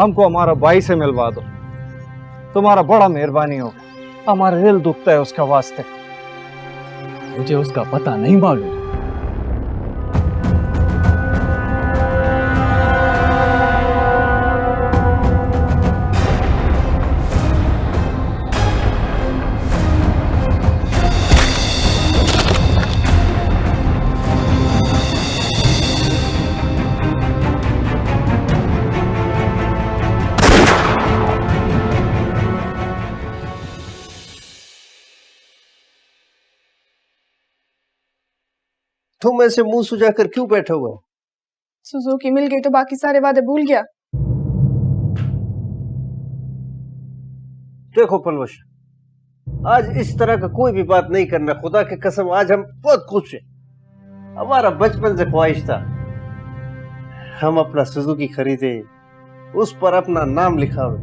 हमको हमारा भाई से मिलवा दो, तुम्हारा बड़ा मेहरबानी होगा। हमारा दिल दुखता है उसका वास्ते। मुझे उसका पता नहीं मालूम। तुम ऐसे मुंह सुजाकर क्यों बैठे हुए? सुजुकी मिल गई तो बाकी सारे वादे भूल गया। देखो पलवश, आज इस तरह का कोई भी बात नहीं करना। खुदा की कसम, आज हम बहुत खुश हैं। हमारा बचपन से ख्वाहिश था हम अपना सुजुकी खरीदे, उस पर अपना नाम लिखावे।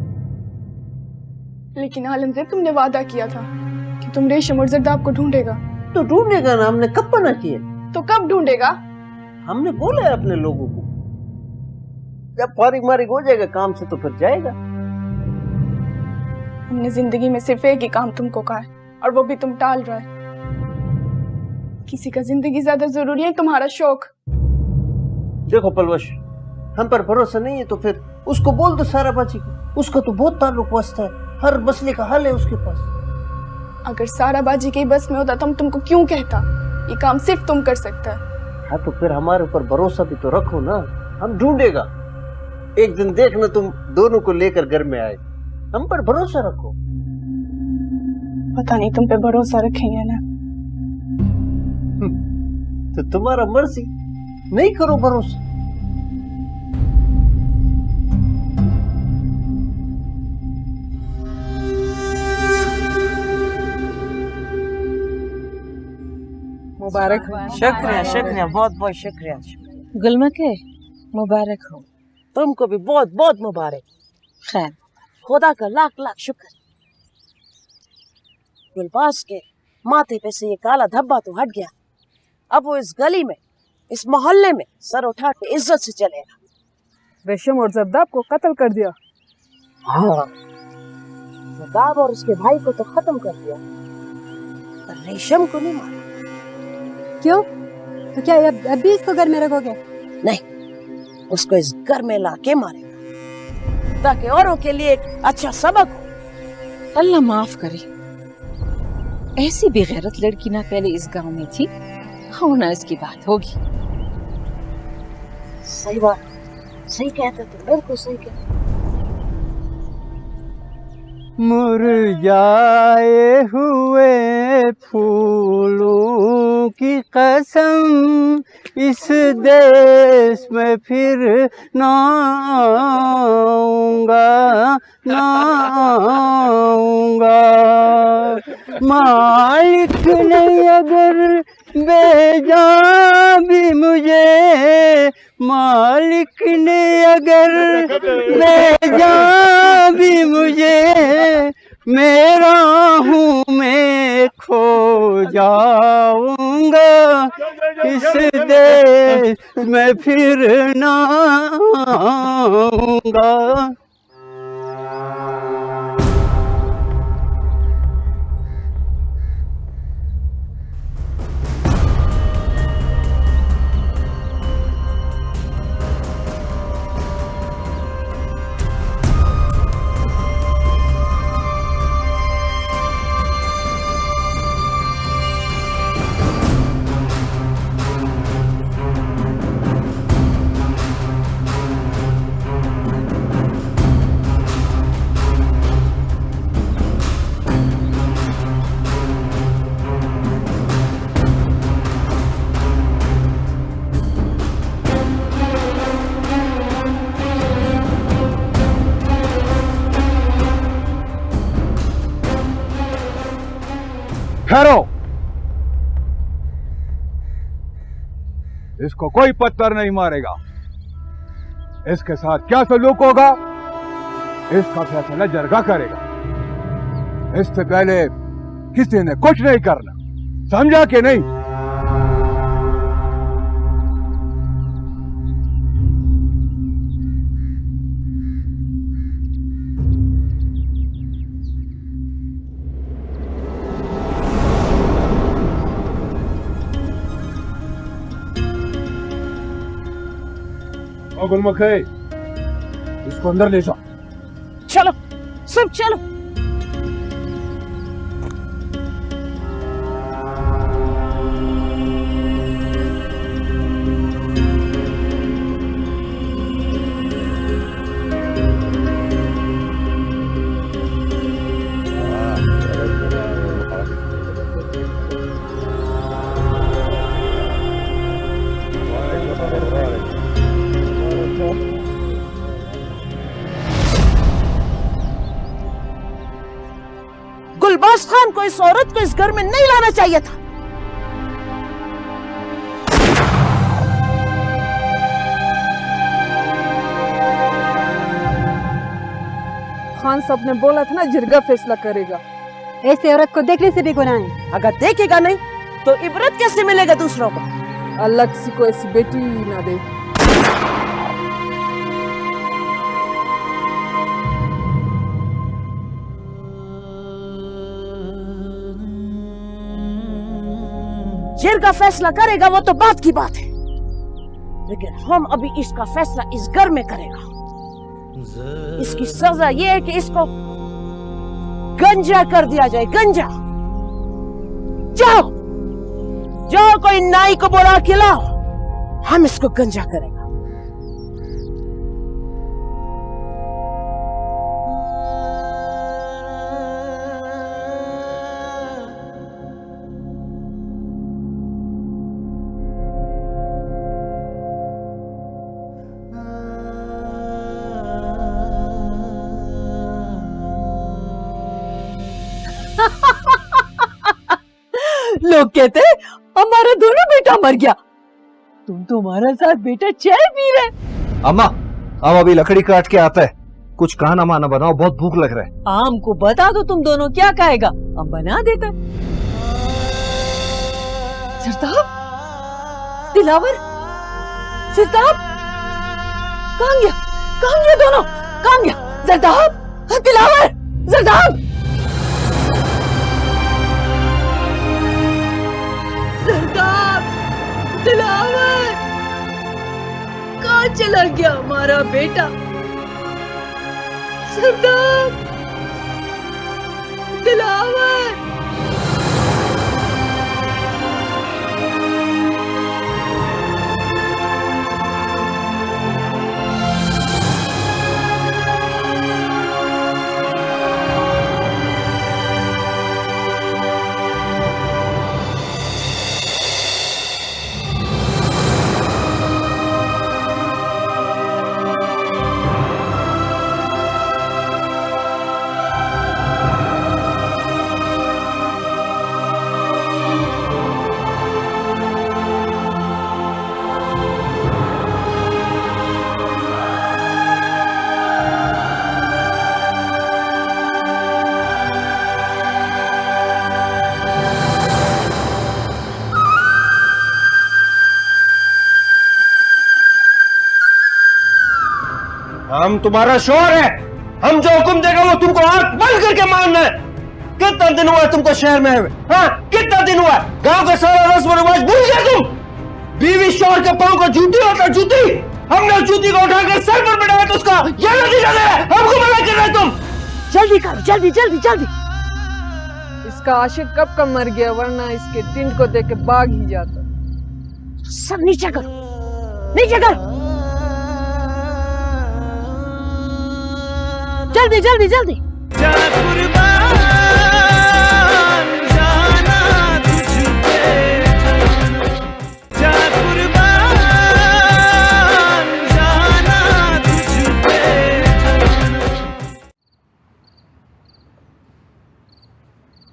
लेकिन आलम से तुमने वादा किया था कि तुम रेशम और जरदाब को ढूंढेगा। तो ढूंढेगा ना, हमने कब मना किया? तो कब ढूंढेगा? हमने बोला है अपने लोगों को, जब फारिग मारिग हो जाएगा काम से तो फिर जाएगा। हमने जिंदगी में सिर्फ एक ही काम तुमको कहा है और वो भी तुम टाल रहा है। किसी का जिंदगी ज्यादा जरूरी है तुम्हारा शौक। देखो पलवश, हम पर भरोसा नहीं है तो फिर उसको बोल दो सारा बाजी को। उसका तो बहुत ताल्लुक वास्ता है, हर मसले का हल है उसके पास। अगर सारा बाजी के बस में होता तो हम तुमको क्यों कहता? ये काम सिर्फ तुम कर सकता है। हाँ तो फिर हमारे ऊपर भरोसा भी तो रखो ना, हम ढूंढेगा। एक दिन देखना तुम दोनों को लेकर घर में आए। हम पर भरोसा रखो। पता नहीं तुम पे भरोसा रखेंगे ना। तो तुम्हारा मर्जी, नहीं करो भरोसा। मुबारक हो। शुक्रिया शुक्रिया, बहुत बहुत शुक्रिया। गुलमा के मुबारक हो। तुमको भी बहुत बहुत मुबारक। खैर, खुदा का लाख लाख शुक्र। गुलबाज के माथे पे से ये काला धब्बा तो हट गया। अब वो इस गली में, इस मोहल्ले में सर उठा के इज्जत से चलेगा। रेशम और जरदाब को कत्ल कर दिया। हाँ, जरदाब और उसके भाई को तो खत्म कर दिया, पर रेशम को नहीं मारा। क्यों? तो क्या अब भी इसको घर में रखोगे? नहीं, उसको इस घर में लाके मारेगा ताकि औरों के लिए एक अच्छा सबक हो। अल्लाह माफ करे, ऐसी बेगैरत लड़की ना पहले इस गांव में थी। हाँ ना, इसकी बात होगी। सही बात, सही कहते थे, बिल्कुल सही कहते। मुरझाए हुए फूलों की कसम, इस देश में फिर ना आऊंगा, ना आऊंगा। मालिक ने अगर भेजा भी मुझे, मालिक ने अगर भेजा भी मुझे, मेरा हूँ मैं खो जाऊंगा, इस देश में फिर ना आऊंगा। ठहरो, इसको कोई पत्थर नहीं मारेगा। इसके साथ क्या सलूक होगा, इसका फैसला जरगा करेगा। इससे पहले किसी ने कुछ नहीं करना, समझा कि नहीं? और गुलमखे, इसको अंदर ले जाओ। चलो सब चलो। गुलबाज खान को इस औरत को इस घर में नहीं लाना चाहिए था। खान साहब ने बोला था ना, जिरगा फैसला करेगा। ऐसे औरत को देखने से भी गुनाह है। अगर देखेगा नहीं तो इबरत कैसे मिलेगा दूसरों को। अल्लाह किसी को ऐसी बेटी ना दे। जिरगा फैसला करेगा वो तो बात की बात है, लेकिन हम अभी इसका फैसला इस घर में करेगा। इसकी सजा ये है कि इसको गंजा कर दिया जाए, गंजा। जाओ जाओ, कोई नाई को बुला के लाओ, हम इसको गंजा करेंगे। लोग कहते हमारा दोनों बेटा मर गया, तुम तुम्हारा साथ बेटा चाय पी रहे। अम्मा, हम अभी लकड़ी काट के आता है, कुछ खाना माना बनाओ, बहुत भूख लग रहा है। आम को बता दो तुम दोनों क्या खाएगा, हम बना देता। सरताब, दिलावर, सरताब, कहाँ गया? कहाँ गया दोनों? कहाँ गया? सरताब, दिलावर, सरताब, सरताब, दिलावर, कहाँ चला गया हमारा बेटा? सरदार, दिलावर, हम तुम्हारा शोर है, हम जो हुक्म देगा वो तुमको आंख बंद करके मानना है। कितना दिन हुआ है तुमको शहर में हुए? हाँ, कितना दिन हुआ? गांव का सारा रस्म रिवाज भूल गए तुम? बीवी शोर के पांव को जूती होता जूती, हमने जूती को उठाकर सर पर बैठाया तो उसका यह नतीजा दे रहा है। हमको मना कर रहे तुम। जल्दी करो, जल्दी जल्दी जल्दी। इसका आशिक कब का मर गया, वरना इसके टिंड को देख के भाग ही जाता। सब नीचे करो, नीचे करो, जल्दी जल्दी जल्दी।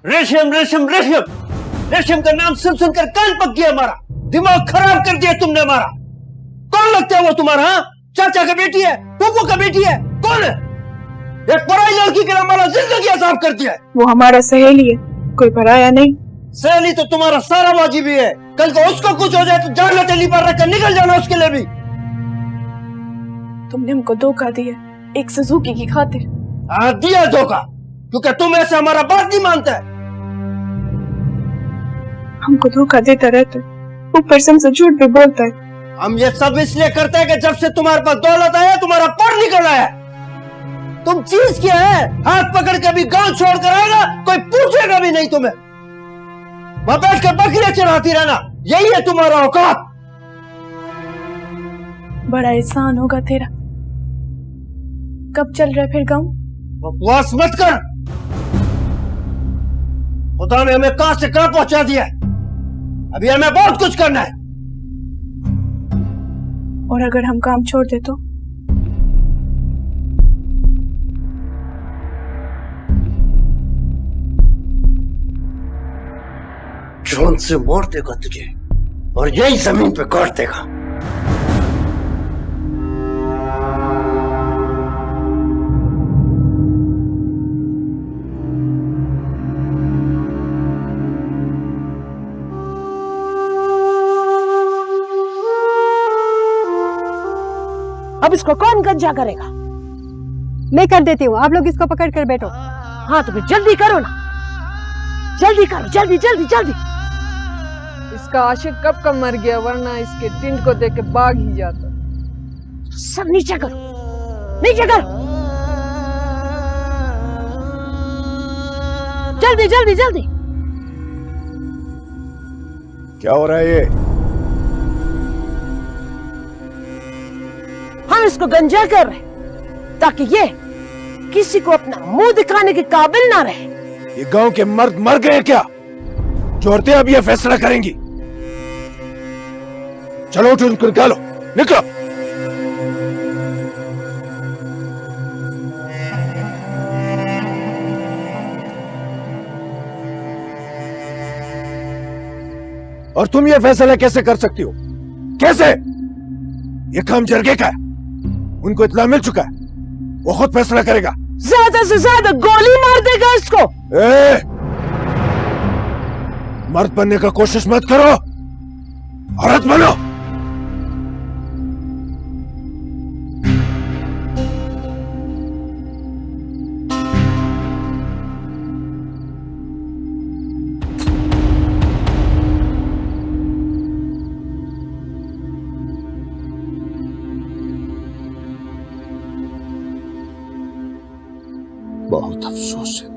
रेशम रेशम रेशम, रेशम का नाम सुन सुनकर कान पक गया हमारा, दिमाग खराब कर दिया तुमने हमारा। कौन लगता है वो तुम्हारा? हाँ, चाचा का बेटी है, पप्पू का बेटी है, कौन है? एक पराई लड़की के हमारा जिंदगी आजाद कर दिया है। वो हमारा सहेली है, कोई पराया नहीं। सहेली तो तुम्हारा सारा वाजिब ही है, कल को उसको कुछ हो जाए तो जान हथेली पर रखकर निकल जाना उसके लिए भी। तुमने हमको धोखा दिया एक सुजुकी की खातिर। हाँ, दिया धोखा, क्योंकि तुम ऐसे हमारा बात नहीं मानता है। हमको धोखा देता रहता है, ऊपर से हमसे झूठ भी बोलता है। हम ये सब इसलिए करते हैं कि जब से तुम्हारे पास दौलत आया तुम्हारा पर निकल आया। तुम चीज क्या है? हाथ पकड़ के भी गांव छोड़ कर आएगा, कोई पूछेगा भी नहीं तुम्हें। वहां बैठ कर बकरियां चढ़ाती रहना, यही है तुम्हारा औकात। बड़ा एहसान होगा तेरा। कब चल रहा है फिर गाँव? बकवास मत कर। खुदा ने हमें कहां से कहां पहुंचा दिया है। अभी हमें बहुत कुछ करना है। और अगर हम काम छोड़ दे तो? जोन से मोड़ देगा तुझे और यही जमीन पे काट देगा। अब इसको कौन गंजा करेगा? मैं कर देती हूँ, आप लोग इसको पकड़ कर बैठो। हाँ तो फिर जल्दी करो ना, जल्दी करो, जल्दी जल्दी जल्दी। इसका आशिक कब का मर गया, वरना इसके टिंड को देख के भाग ही जाता। सब नीचे करो, नीचे करो, जल्दी जल्दी जल्दी। क्या हो रहा है ये? हम इसको गंजा कर रहे ताकि ये किसी को अपना मुंह दिखाने के काबिल ना रहे। ये गांव के मर्द मर गए क्या जो औरतें अब ये फैसला करेंगी? चलो उठो, उनको निकालो, निकलो। और तुम ये फैसला कैसे कर सकती हो? कैसे? ये काम जरगे का है, उनको इत्तला मिल चुका है, वो खुद फैसला करेगा। ज्यादा से ज्यादा गोली मार देगा इसको। मर्द बनने का कोशिश मत करो, औरत बनो। बहुत अफसोस है,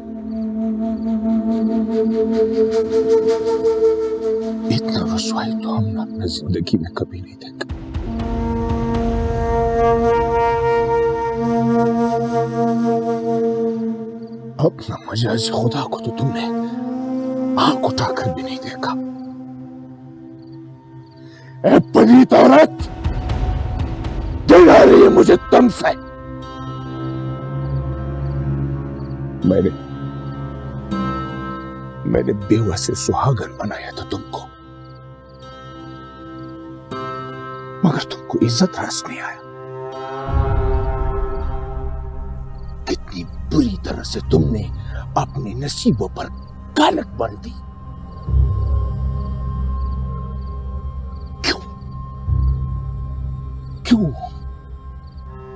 इतना रसवाई तो हमने अपनी जिंदगी में कभी नहीं देखा। अपना मजाज खुदा को तो तुमने आंख उठाकर भी नहीं देखा। ए पनीत औरत, दिला रही है मुझे तुमसे। मैंने बेवा से सुहागन बनाया था तुमको, मगर तुमको इज्जत रास नहीं आया। कितनी बुरी तरह से तुमने अपने नसीबों पर कालक बांध दी। क्यों? क्यों?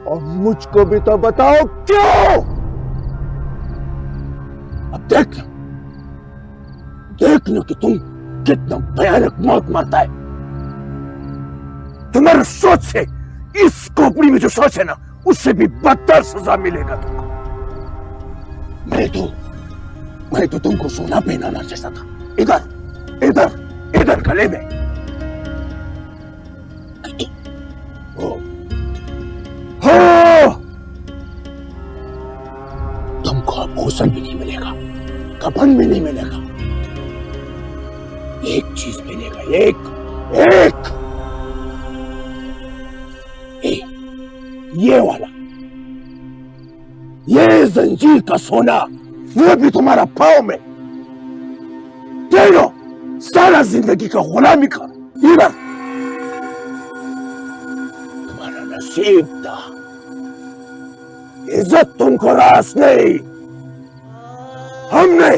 और मुझको भी तो बताओ क्यों? अब देख लो कि तुम कितना भयानक मौत मरता है। तुम्हारे सोच से, इस खोपड़ी में जो सोच है ना, उससे भी बदतर सजा मिलेगा तुमको। मैं तो तुमको सोना पहनाना चाहता था, इधर इधर इधर गले में। तुमको अब घूसन भी नहीं मिलेगा, कफन भी नहीं मिलेगा। एक चीज मिलेगा, एक ये वाला, ये जंजीर का सोना, वो भी तुम्हारा पाँव में। दे लो, सारा जिंदगी का गुलामी कर। इधर तुम्हारा नसीब था, इज्जत तुमको रास नहीं। हमने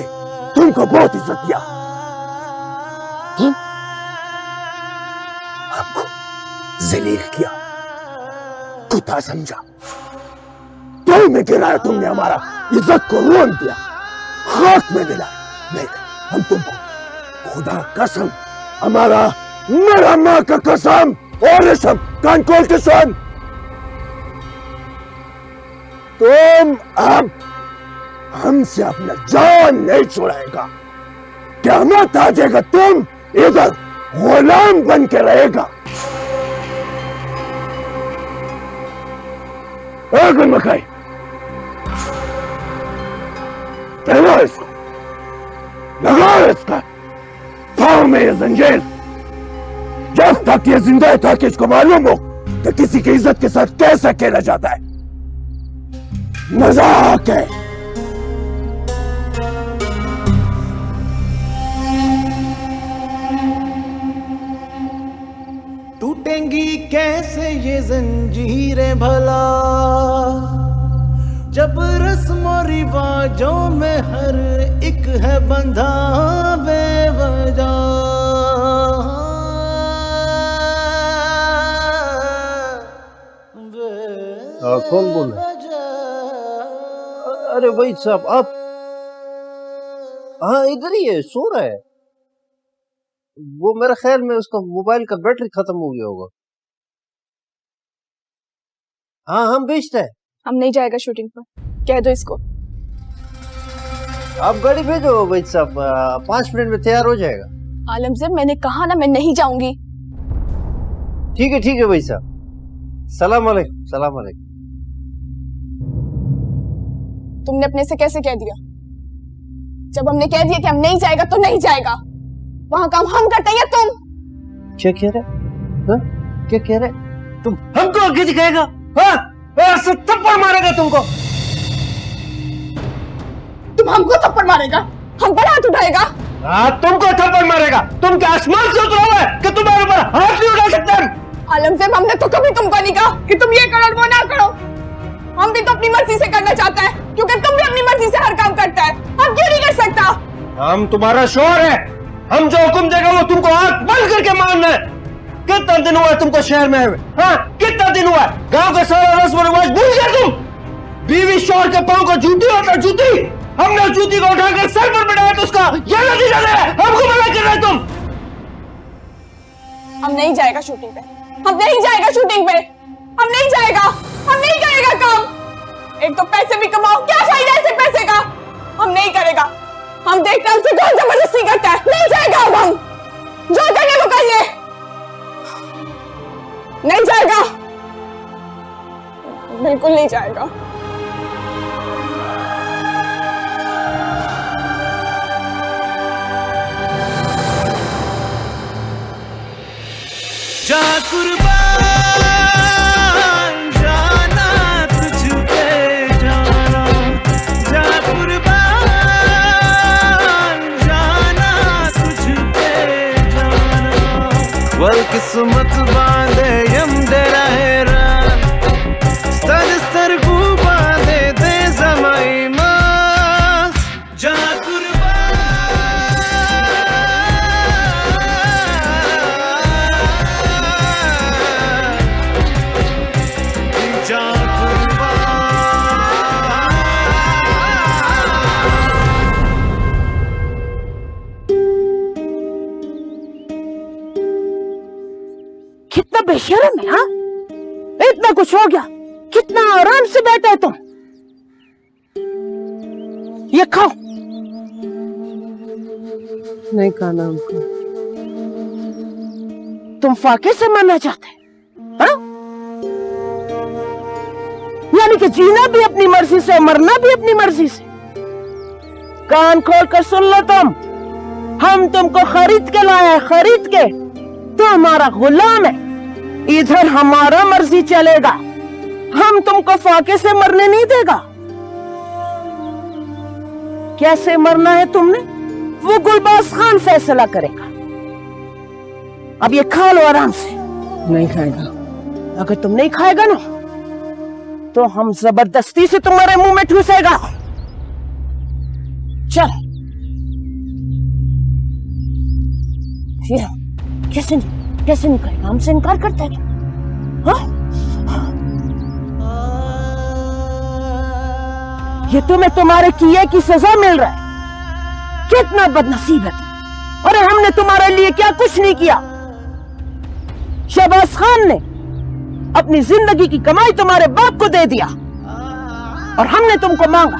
तुमको बहुत इज्जत दिया, तुम हमको जलील किया, कुत्ता समझा। तो में गिराया तुमने, हमारा इज्जत को रोन दिया, खाक में मिलाया। नहीं, हम तुमको खुदा कसम, हमारा मेरा माँ का कसम, और ये सब कान खोल के सुन। तुम अब हमसे अपना जान नहीं छुड़ाएगा। क़यामत आ जाएगा, तुम इधर गुलाम बन के रहेगा। गुलमखाई, पहलो इसको, लगाओ इसका पाँव में ये जंजीर। जब तक ये जिंदा है ताकि इसको मालूम हो कि किसी की इज्जत के साथ कैसे खेला जाता है। मजाक है। टूटेंगी कैसे ये जंजीरें भला, जब रस्म रिवाजों में हर एक है बंधा बेवजह। कौन बोल रहा है? अरे भाई साहब, आप? हाँ, इधर ही है, सो रहा है। वो मेरे ख्याल में उसका मोबाइल का बैटरी खत्म हो गया होगा। हाँ, हम बेचते हैं। हम नहीं जाएगा शूटिंग पर, कह दो इसको। आप गाड़ी भेजो भाई साहब, 5 मिनट में तैयार हो जाएगा। आलमज़ेब, मैंने कहा ना मैं नहीं जाऊंगी। ठीक है भाई साहब। सलाम अलैकुम। सलाम अलैकुम। तुमने अपने से कैसे कह दिया? जब हमने कह दिया कि हम नहीं जाएगा तो नहीं जाएगा। वहां काम हम करते हैं या तुम? क्या कह रहे? क्या कह रहे? तुम हमको आगे दिखाएगा? हाँ, ऐसे थप्पड़ मारेगा तुमको। तुम हमको थप्पड़ मारेगा? हम पर हाथ उठाएगा? हाँ, तुमको थप्पड़ मारेगा। तुम क्या आसमान से उतरा हुआ है कि तुम्हारे ऊपर हाथ नहीं उठा सकते? आलमज़ेब, हमने तो कभी तुमको नहीं कहा कि तुम ये करो वो ना करो। हम भी तो अपनी मर्जी से करना चाहते हैं, क्योंकि तुम भी अपनी मर्जी से हर काम करता है। हम क्यों नहीं कर सकता? हम तुम्हारा शोर है। हम जो हुक्म देगा वो तुमको आंख बंद करके मानना है। कितना दिन हुआ है तुमको शहर में? हाँ, कितना दिन हुआ है? गांव का सारा रस्म रिवाज भूल गए तुम? बीवी शोर के पांव को जूती होता जूती। हमने जूती को उठाकर सर पर बिठाया तो उसका यह नतीजा दे रहा है। हमको मना कर रहे तुम। हम नहीं जाएगा शूटिंग पे। हम नहीं जाएगा शूटिंग पे। हम नहीं जाएगा। हम नहीं करेगा काम। एक तो पैसे भी कमाओ, क्या फायदा ऐसे पैसे का? हम नहीं करेगा। हम देखते हैं हमसे कौन जबरदस्ती करता है। नहीं जाएगा। अब हम जो करने वो कर ले। नहीं जाएगा, बिल्कुल नहीं जाएगा। जा कुर्बान जाना तुझ पे जाना, जा कुर्बान जाना तुझ पे जाना। वल किस्मत बांधे यम डरा है रान, स्तर स्तर को बांधे दे जमाई मां। जा कितना बेशर्म है। हाँ, इतना कुछ हो गया, कितना आराम से बैठे है तुम। ये खाओ। नहीं खाना हमको। तुम फाके से मरना चाहते हैं? हाँ? यानी कि जीना भी अपनी मर्जी से, मरना भी अपनी मर्जी से। कान खोल कर सुन लो तुम। हम तुमको खरीद के लाए, खरीद के। तो हमारा गुलाम है। इधर हमारा मर्जी चलेगा। हम तुमको फाके से मरने नहीं देगा। कैसे मरना है तुमने, वो गुलबाज खान फैसला करेगा। अब ये खा लो आराम से। नहीं खाएगा। अगर तुम नहीं खाएगा ना तो हम जबरदस्ती से तुम्हारे मुंह में ठूसेगा। चल। कैसे नहीं करेगा? हमसे इनकार करता है। हाँ? ये तुम्हें तुम्हारे किए की सजा मिल रहा है। कितना बदनसीब है तुम। अरे हमने तुम्हारे लिए क्या कुछ नहीं किया। शहबाज खान ने अपनी जिंदगी की कमाई तुम्हारे बाप को दे दिया और हमने तुमको मांगा,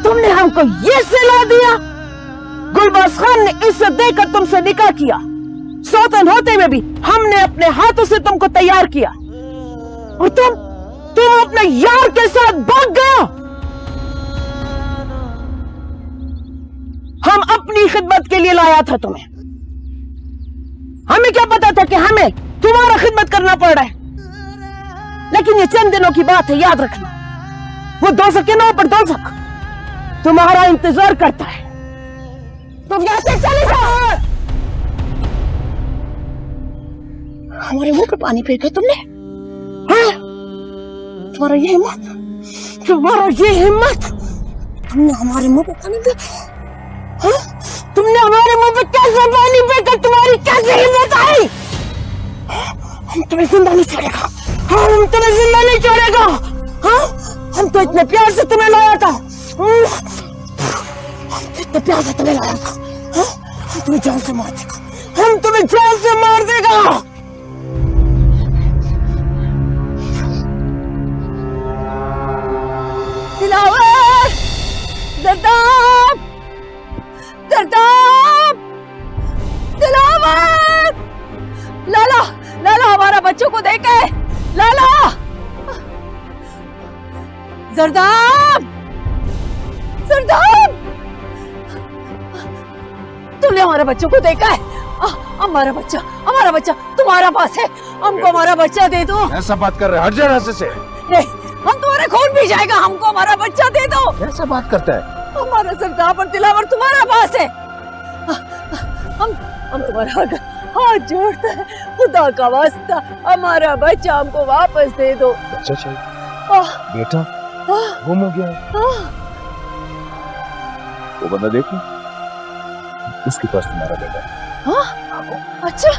तुमने हमको ये सिला दिया। गुलबाज खान ने इज्जत देकर तुमसे निकाह किया, सौतन होते हुए भी हमने अपने हाथों से तुमको तैयार किया और तुम अपने यार के साथ भाग गया। हम अपनी खिदमत के लिए लाया था तुम्हें, हमें क्या पता था कि हमें तुम्हारा खिदमत करना पड़ रहा है। लेकिन ये चंद दिनों की बात है, याद रखना। वो दोज़ख के नाम पर दोज़ख तुम्हारा इंतजार करता है। तुम यहां से चले जाओ। हमारे मुंह पे पानी फेंका तुमने, हाँ? तुम्हारा ये हिम्मत, तुमने हमारे मुंह पे पानी फेंका, हाँ? तुमने हमारे मुंह पे कैसे पानी फेंका? तुम्हारी कैसे हिम्मत आई? हम तुम्हें जिंदा नहीं छोड़ेगा, हम तुम्हें जिंदा नहीं छोड़ेगा, हाँ? हम तो इतने प्यार से तुम्हें लाया था, इतने प्यार से तुम्हें लाया था, हाँ? हम तुम्हें जान से मार देगा, हम तुम्हें जान से मार देगा। दिलावर, जरदाब, जरदाब, दिलावर, लाला, लाला हमारा बच्चों को देखे, लाला, जरदाब, जरदाब, तुमने हमारे बच्चों को देखा है? हमारा बच्चा तुम्हारा पास है, हमको हमारा बच्चा दे दो। ऐसा बात कर रहे हैं, हट जा रास्ते से। नहीं, हम तुम्हारे खून पी जाएगा, हमको हमारा बच्चा दे दो। कैसा बात करता है? हमारा सरदार और दिलावर तुम्हारा पास है, हम तुम्हारा हाथ जोड़ते हैं, खुदा का वास्ता हमारा बच्चा हमको वापस दे दो। बच्चा चाहिए? बेटा गुम हो गया है। वो बंदा देखो, उसके पास तुम्हारा बेटा है। अच्छा,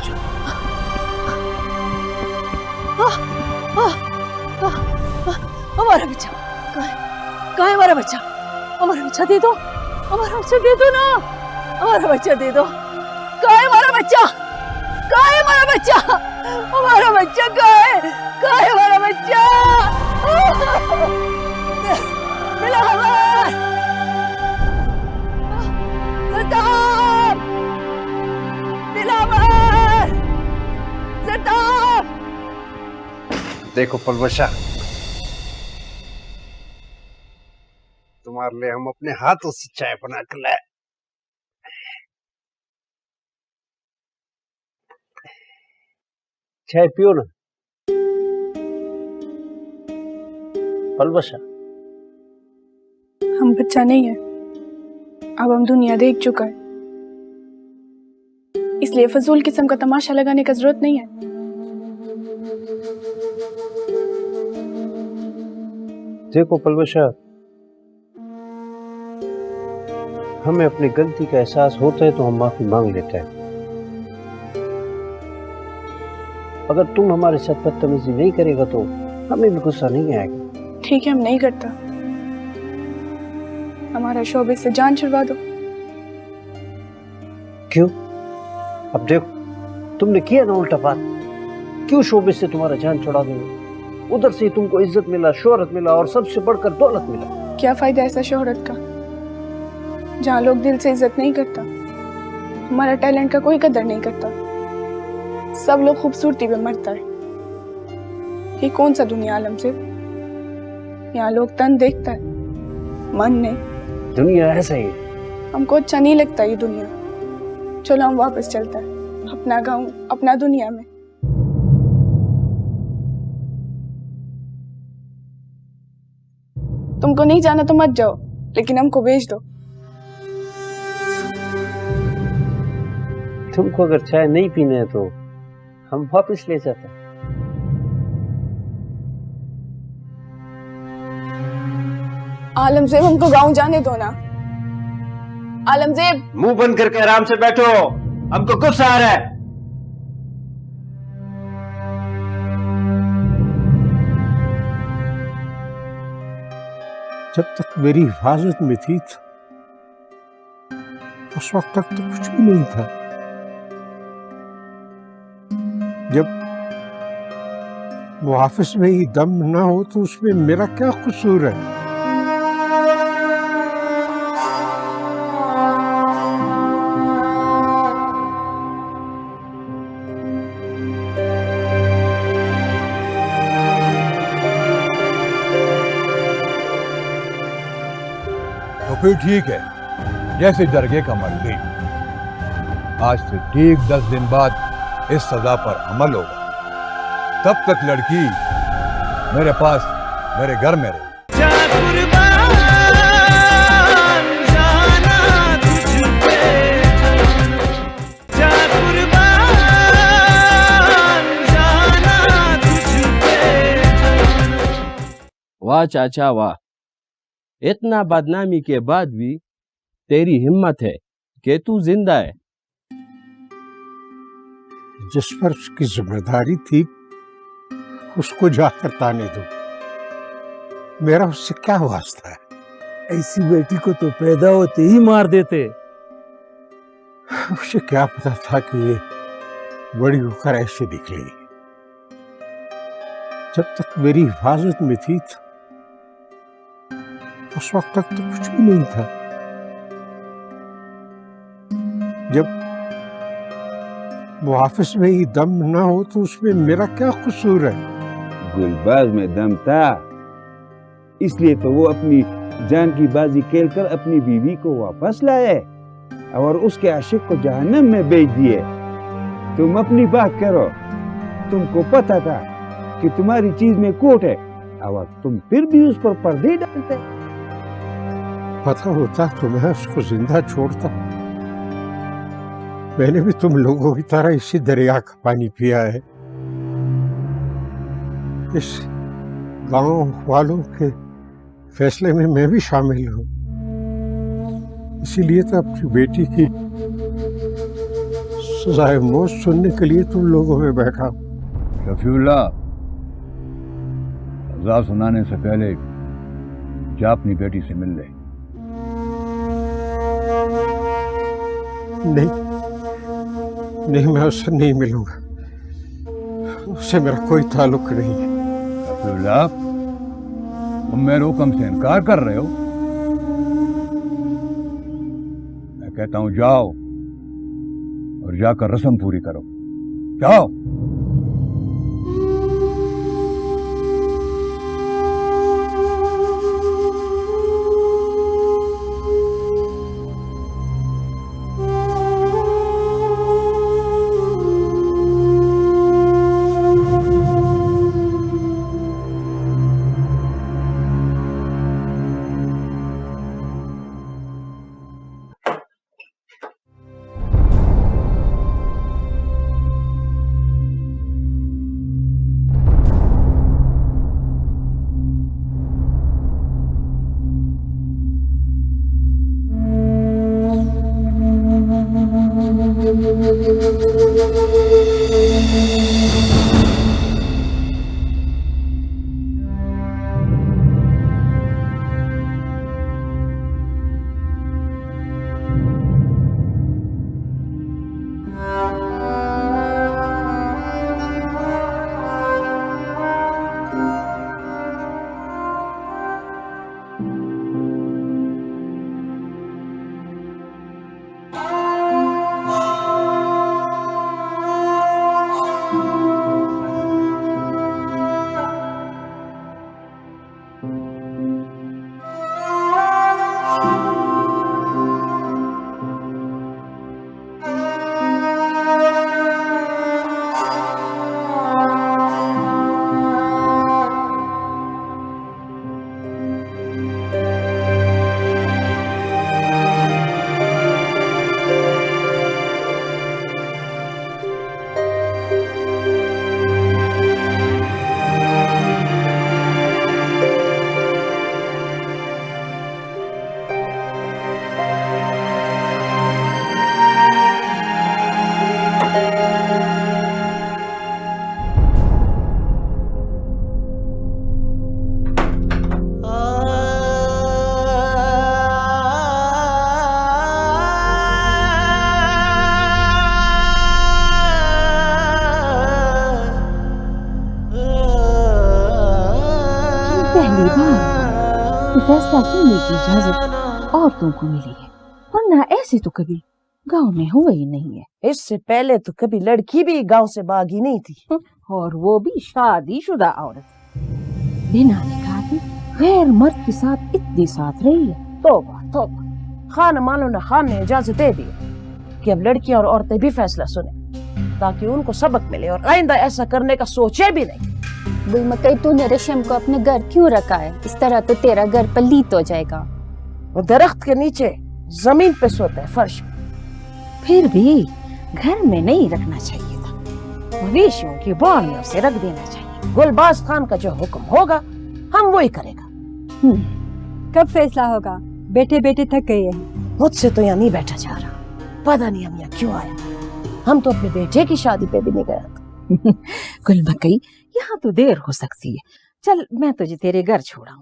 हमारा बच्चा कहाँ है? हमारा बच्चा, हमारा बच्चा दे दो, हमारा बच्चा दे दो ना, हमारा बच्चा दे दो। कहाँ है हमारा बच्चा? कहाँ है हमारा बच्चा? हमारा बच्चा कहाँ है? कहाँ है हमारा बच्चा? दिलावर, सरदार, दिलावर, सरदार। देखो पलवशा, तुम्हारे लिए हम अपने हाथों से चाय बना कर लाए। चाय पियो ना पलवशा। हम बच्चा नहीं है, अब हम दुनिया देख चुका है, इसलिए फजूल किस्म का तमाशा लगाने की जरूरत नहीं है। देखो पलवशा, हमें अपनी गलती का एहसास होता है तो हम माफी मांग लेते हैं। अगर तुम हमारे साथ बदतमीजी नहीं करेगा तो हमें भी गुस्सा नहीं आएगा। ठीक है, हम नहीं करता, हमारा शोबे से जान छुड़वा दो। क्यों? अब देखो, तुमने किया ना उल्टा बात। क्यों शोबे से तुम्हारा जान छुड़ा देंगे? उधर से तुमको इज्जत मिला, शोहरत मिला और सबसे बढ़कर दौलत मिला। क्या फायदा ऐसा शोहरत का जहाँ लोग दिल से इज्जत नहीं करता, हमारा टैलेंट का कोई कदर नहीं करता, सब लोग खूबसूरती पे मरता है। ये कौन सा दुनिया आलम से? यहाँ लोग तन देखता है, मन नहीं। दुनिया ऐसा ही। हमको अच्छा नहीं लगता ये दुनिया। चलो हम वापस चलते हैं अपना गांव, अपना दुनिया में। तुमको नहीं जाना तो मत जाओ, लेकिन हमको भेज दो। तुमको अगर चाय नहीं पीने है तो हम वापस ले जाते। आलमजेब, हमको गांव जाने दो ना। आलमजेब, मुंह बंद करके आराम से बैठो, हमको गुस्सा आ रहा है। जब तक मेरी हिफाजत में थी उस वक्त तक तो कुछ भी नहीं था, जब मुहाफिज में ही दम ना हो तो उसमें मेरा क्या कसूर है? तो फिर ठीक है, जैसे दरगे का मर्जी। आज से ठीक 10 दिन बाद इस सजा पर अमल होगा। तब तक लड़की मेरे पास, मेरे घर में रहे। जा कुर्बान जाना तुझ पे जाना, जा कुर्बान जाना तुझ पे जाना। वाह चाचा वाह, इतना बदनामी के बाद भी तेरी हिम्मत है कि तू जिंदा है। जिस पर उसकी जिम्मेदारी थी उसको जाकर ताने दो, मेरा उससे क्या वास्ता है? ऐसी बेटी को तो पैदा होते ही मार देते। मुझे क्या पता था कि ये बड़ी होकर ऐसे निकलेगी। जब तक मेरी हिफाजत में थी उस वक्त तक तो कुछ भी नहीं था। जब मुहाफिज में ही दम ना हो तो उसमें मेरा क्या कसूर है? गुलबाज में दम था, इसलिए तो वो अपनी जान की बाजी खेलकर अपनी बीवी को वापस लाए और उसके आशिक को जहन्नम में भेज दिए। तुम अपनी बात करो, तुमको पता था कि तुम्हारी चीज में खोट है और तुम फिर भी उस पर पर्दे डालते। पता होता तो मैं उसको जिंदा छोड़ता। मैंने भी तुम लोगों की तरह इसी दरिया का पानी पिया है। इस गांव वालों के फैसले में मैं भी शामिल हूं। इसीलिए तो अपनी बेटी की सजाए मौत सुनने के लिए तुम लोगों में बैठा हूं। शफीउल्लाह, सजा सुनाने से पहले जा अपनी बेटी से मिल ले। नहीं, मैं उससे नहीं मिलूंगा। उससे मेरा कोई ताल्लुक नहीं है। शफीउल्लाह, तुम मेरे हुक्म से इनकार कर रहे हो। मैं कहता हूं जाओ और जाकर रस्म पूरी करो। जाओ। पहली बार फैसला सुनने की इजाजत औरतों को मिली है, वरना ऐसे तो कभी गांव में हुआ ही नहीं है। इससे पहले तो कभी लड़की भी गांव से भागी नहीं थी, और वो भी शादीशुदा औरत, बिना निकाह के गैर मर्द के साथ इतनी साथ रही है। तौबा तौबा। खान मानो न खान ने इजाजत दे दी कि अब लड़कियां और औरतें भी फैसला सुने, ताकि उनको सबक मिले और आइंदा ऐसा करने का सोचे भी नहीं। गुलमकई, तूने रेशम को अपने घर क्यों रखा है? इस तरह तो तेरा घर पलीत हो जाएगा। वो दरख्त के नीचे जमीन पे सोता है, फर्श पे। फिर भी घर में नहीं रखना चाहिए था, मवेशियों की बाड़ियों से रख देना चाहिए। गुलबाज खान का जो हुक्म होगा हम वही करेगा। कब फैसला होगा? बैठे बैठे थक गए हैं। मुझसे तो यहाँ नहीं बैठा जा रहा, पता नहीं हम यहाँ क्यों आए। हम तो अपने बेटे की शादी पे भी नहीं गए थे। गुलमकई, यहाँ तो देर हो सकती है, चल मैं तुझे तेरे घर छोड़ाऊं,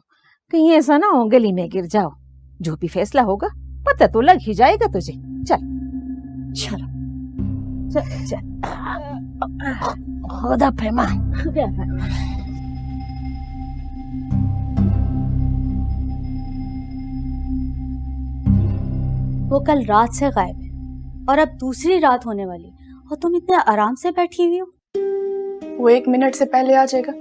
कहीं ऐसा ना हो गली में गिर जाओ। जो भी फैसला होगा पता तो लग ही जाएगा तुझे। चल चलो चल चल, खुदा पैमान। वो कल रात से गायब है और अब दूसरी रात होने वाली, और तुम इतने आराम से बैठी हुई हो। वो 1 मिनट से पहले आ जाएगा।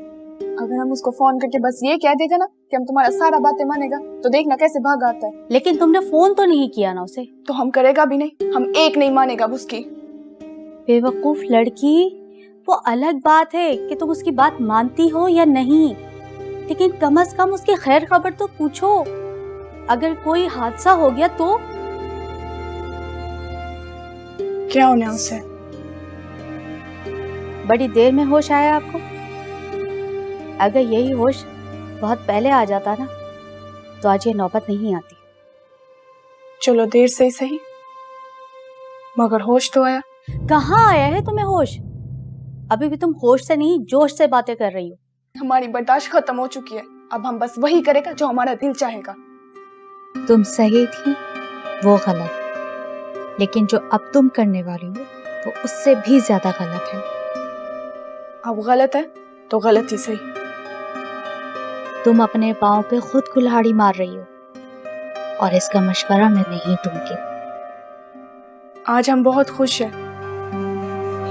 अगर हम उसको फोन करके बस ये कह देगा ना कि हम तुम्हारा सारा बातें मानेगा, तो देखना कैसे भाग आता है। लेकिन तुमने फोन तो नहीं किया ना उसे। तो हम करेगा भी नहीं, हम एक नहीं मानेगा उसकी। बेवकूफ लड़की, वो अलग बात है कि तुम उसकी बात मानती हो या नहीं, लेकिन कम से कम उसकी खैर खबर तो पूछो। अगर कोई हादसा हो गया तो क्या होने उसे? बड़ी देर में होश आया आपको? अगर यही होश बहुत पहले आ जाता ना, तो आज ये नौबत नहीं आती। चलो देर से ही सही, मगर होश तो आया। कहाँ आया है तुम्हें होश? अभी भी तुम होश से नहीं, जोश से बातें कर रही हो। हमारी बर्दाश्त खत्म हो चुकी है, अब हम बस वही करेगा जो हमारा दिल चाहेगा। तुम सही थी, वो गलत, लेकिन जो अब तुम करने वाली हो वो उससे भी ज्यादा गलत है। अब गलत है तो गलत ही सही। तुम अपने पाँव पे खुद कुल्हाड़ी मार रही हो, और इसका मशवरा मैं नहीं दूंगी। आज हम बहुत खुश हैं।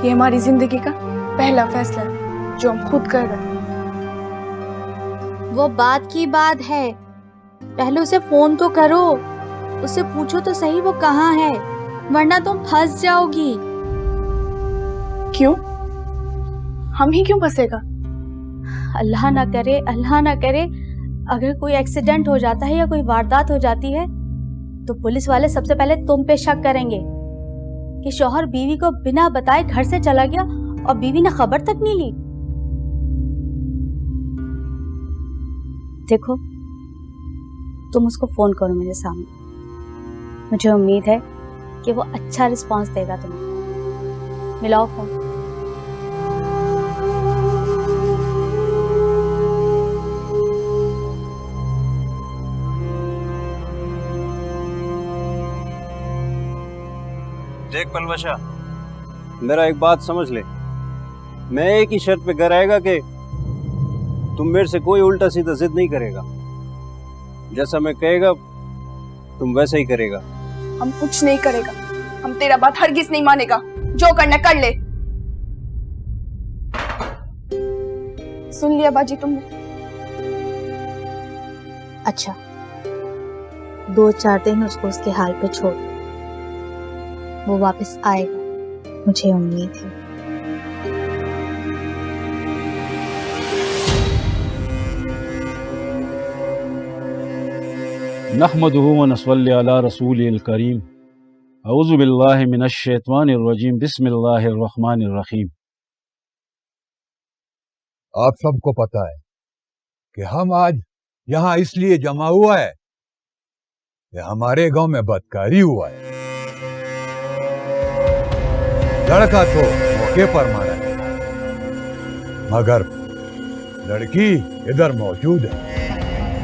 ये हमारी जिंदगी का पहला फैसला है जो हम खुद कर रहे हैं। वो बात की बात है, पहले उसे फोन तो करो, उससे पूछो तो सही वो कहाँ है, वरना तुम फंस जाओगी। क्यों? हम ही क्यों फंसेगा? अल्लाह ना करे, अल्लाह ना करे, अगर कोई एक्सीडेंट हो जाता है या कोई वारदात हो जाती है तो पुलिस वाले सबसे पहले तुम पे शक करेंगे कि शौहर बीवी को बिना बताए घर से चला गया और बीवी ने खबर तक नहीं ली। देखो, तुम उसको फोन करो मेरे सामने, मुझे उम्मीद है कि वो अच्छा रिस्पांस देगा तुम्हें। मिलाओ फोन। देख पलवशा, मेरा एक बात समझ ले, मैं एक ही शर्त पे घर आएगा कि तुम मेरे से कोई उल्टा सीधा जिद नहीं करेगा। जैसा मैं कहेगा तुम वैसा ही करेगा। हम कुछ नहीं करेगा, हम तेरा बात हरगिज नहीं मानेगा, जो करना कर ले। सुन लिया बाजी तुमने? अच्छा, 2-4 दिन उसको उसके हाल पे छोड़, वो वापस आएगा, मुझे उम्मीद है। नहमदुहु व नसल्ली अला रसूलिल करीम। अऊज़ु बिल्लाहि मिनश शैतानिर रजीम। बिस्मिल्लाहिर रहमानिर रहीम। आप सबको पता है कि हम आज यहाँ इसलिए जमा हुआ है कि हमारे गांव में बदकारी हुआ है। लड़का तो मौके पर मारा है, मगर लड़की इधर मौजूद है,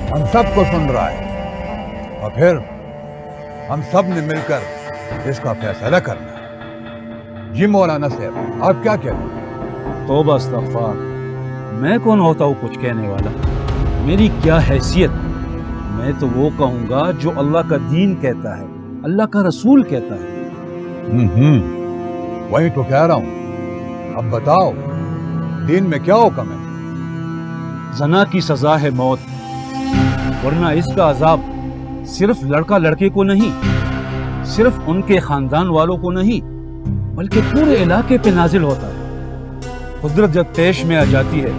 हम सबको सुन रहा है, और फिर हम सब ने मिलकर इसका फैसला करना है। जी मौलाना साहब, आप क्या कहते हैं? तौबा इस्तग़फ़ार, मैं कौन होता हूँ कुछ कहने वाला? मेरी क्या हैसियत, मैं तो वो कहूंगा जो अल्लाह का दीन कहता है, अल्लाह का रसूल कहता है। वही तो कह रहा हूं। अब बताओ, दीन में क्या हुक्म है? जना की सजा है मौत, वरना इसका अजाब सिर्फ लड़का लड़के को नहीं, सिर्फ उनके खानदान वालों को नहीं, बल्कि पूरे इलाके पे नाजिल होता है। कुदरत जब पेश में आ जाती है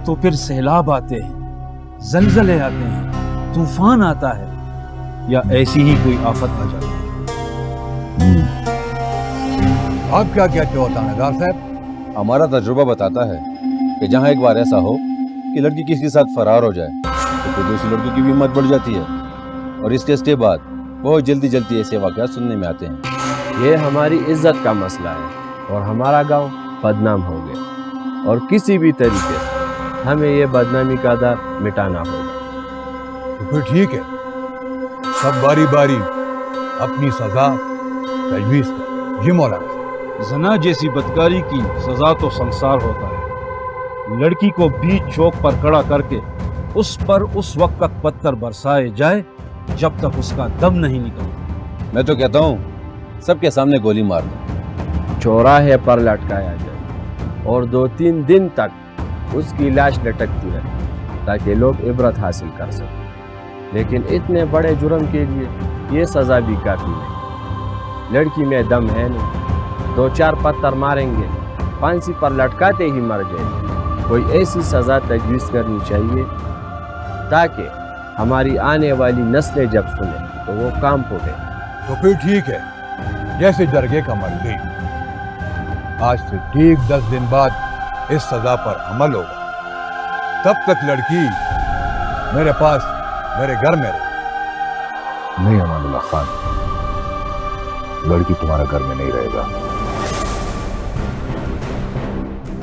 तो फिर सैलाब आते हैं, जलजले आते हैं, तूफान आता है, या ऐसी ही कोई आफत आ जाती है। आप क्या कहते हो थानेदार साहब? हमारा तजुर्बा बताता है कि जहाँ एक बार ऐसा हो कि लड़की किसी के साथ फरार हो जाए तो फिर दूसरी लड़की की भी हिम्मत बढ़ जाती है, और इस केस के बाद बहुत जल्दी जल्दी ऐसे वाक़यात सुनने में आते हैं। ये हमारी इज्जत का मसला है और हमारा गांव बदनाम हो गया, और किसी भी तरीके से हमें ये बदनामी का दाग मिटाना होगा। तो फिर ठीक है, सब बारी बारी अपनी सजा तजवीज़ कर। जी मौलाना। जना जैसी बदकारी की सजा तो संसार होता है। लड़की को बीच चौक पर खड़ा करके उस पर उस वक्त तक पत्थर बरसाए जाए जब तक उसका दम नहीं निकलता। मैं तो कहता हूँ सबके सामने गोली मार दो, चौराहे पर लटकाया जाए और 2-3 दिन तक उसकी लाश लटकती रहे ताकि लोग इबरत हासिल कर सकें। लेकिन इतने बड़े जुर्म के लिए ये सज़ा भी काफ़ी नहीं। लड़की में दम है नहीं, 2-4 पत्थर मारेंगे, फांसी पर लटकाते ही मर जाएगी। कोई ऐसी सज़ा तजवीज़ करनी चाहिए ताकि हमारी आने वाली नस्लें जब सुने तो वो काम पड़े। तो फिर ठीक है, जैसे जरगे का मर्जी। आज से ठीक 10 दिन बाद इस सजा पर अमल होगा। तब तक लड़की मेरे पास, मेरे घर में रहे। नहीं अमानुल्लाह खान, लड़की तुम्हारा घर में नहीं रहेगा,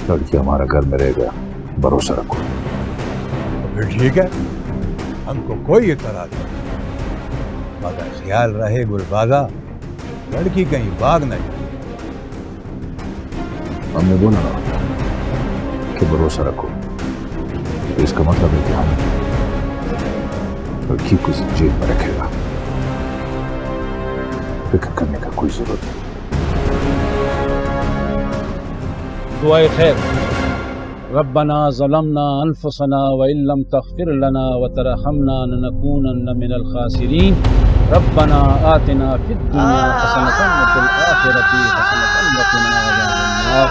लड़की हमारा घर में रहेगा, भरोसा रखो। तो फिर ठीक है, हमको कोई इतराज नहीं, मगर ख्याल रहे गुलबाजा, लड़की कहीं भाग न जाए। हमने बोला ना कि भरोसा रखो, तो इसका मतलब है कि हम लड़की को जेल में रखेगा। फिक्र करने का कोई जरूरत नहीं। दुआए खैर। रब्बना ज़लमना अनफुसना व इल्लम तग़फिर लना व तरहमना लनकूनन्न मिनल खासिरीन। रब्बना आतिना फिद दुनिया हसनतन व फिल आखिरति हसनतन व क़िना अज़ाबन्नार।